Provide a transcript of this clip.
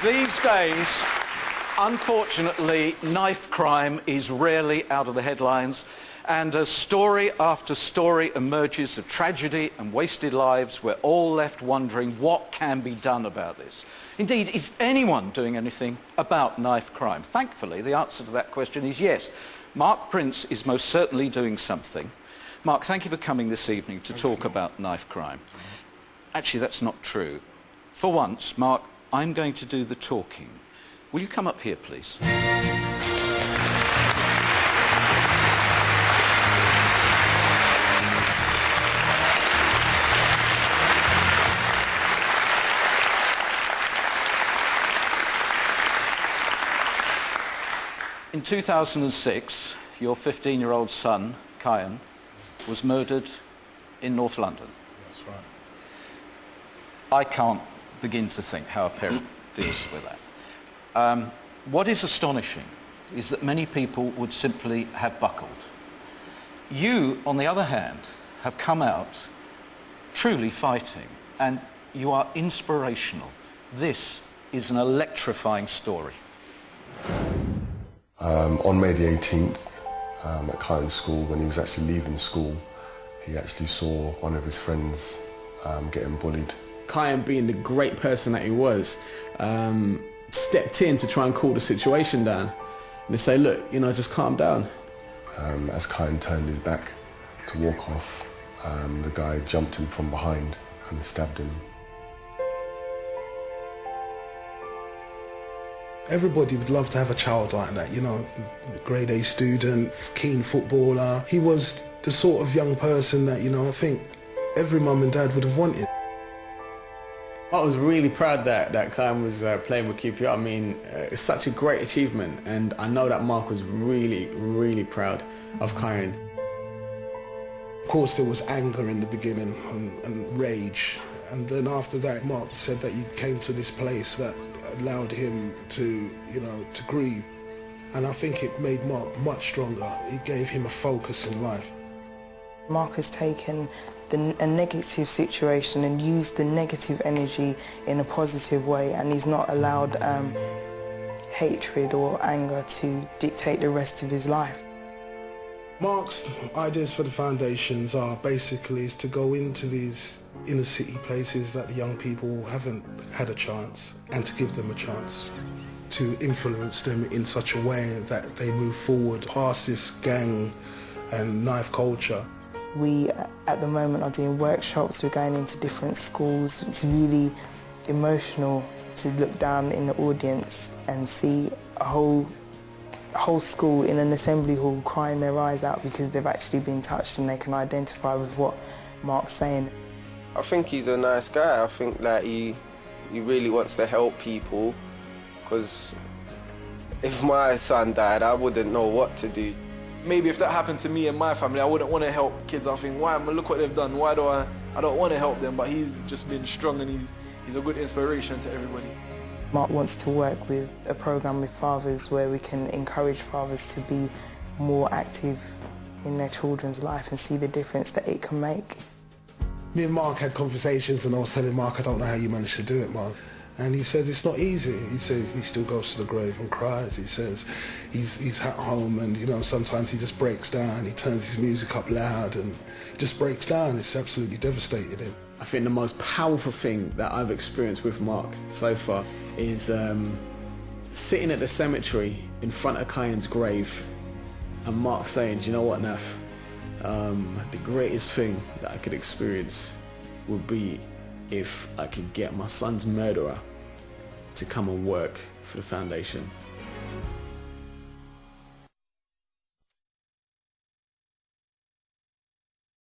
These days, unfortunately, knife crime is rarely out of the headlines, and as story after story emerges of tragedy and wasted lives, we're all left wondering what can be done about this. Indeed, is anyone doing anything about knife crime? Thankfully, the answer to that question is yes. Mark Prince is most certainly doing something. Mark, thank you for coming this evening to talk about knife crime. Actually, that's not true. For once, Mark, I'm going to do the talking. Will you come up here, please? In 2006, your 15-year-old son, Kiyan, was murdered in North London. That's right. I can't begin to think how a parent deals with that. What is astonishing is that many people would simply have buckled. You, on the other hand, have come out truly fighting, and you are inspirational. This is an electrifying story. On May the 18th, at Kiyan School, when he was actually leaving school, he actually saw one of his friends getting bullied. Kiyan, being the great person that he was, stepped in to try and cool the situation down and to say, look, you know, just calm down. As Kiyan turned his back to walk off, the guy jumped him from behind and stabbed him. Everybody would love to have a child like that, you know, grade A student, keen footballer. He was the sort of young person that, you know, I think every mum and dad would have wanted. I was really proud that Kiyan was playing with QPR. I mean, it's such a great achievement, and I know that Mark was really, really proud of Kiyan. Of course, there was anger in the beginning and rage, and then after that, Mark said that he came to this place that allowed him to, you know, to grieve, and I think it made Mark much stronger. It gave him a focus in life. Mark has taken a negative situation and used the negative energy in a positive way, and he's not allowed hatred or anger to dictate the rest of his life. Mark's ideas for the foundations are basically to go into these inner city places that the young people haven't had a chance, and to give them a chance, to influence them in such a way that they move forward past this gang and knife culture. We, at the moment, are doing workshops. We're going into different schools. It's really emotional to look down in the audience and see a whole school in an assembly hall crying their eyes out because they've actually been touched and they can identify with what Mark's saying. I think he's a nice guy. I think that he really wants to help people, because if my son died, I wouldn't know what to do. Maybe if that happened to me and my family, I wouldn't want to help kids. I think, why? Look what they've done. Why do I don't want to help them? But he's just been strong, and he's a good inspiration to everybody. Mark wants to work with a program with fathers where we can encourage fathers to be more active in their children's life and see the difference that it can make. Me and Mark had conversations, and I was telling Mark, I don't know how you managed to do it, Mark. And he said it's not easy. He says he still goes to the grave and cries. He says he's at home, and you know, sometimes he just breaks down. He turns his music up loud and he just breaks down. It's absolutely devastated him. I think the most powerful thing that I've experienced with Mark so far is sitting at the cemetery in front of Kiyan's grave and Mark saying, do you know what, Naf? The greatest thing that I could experience would be if I could get my son's murderer to come and work for the foundation.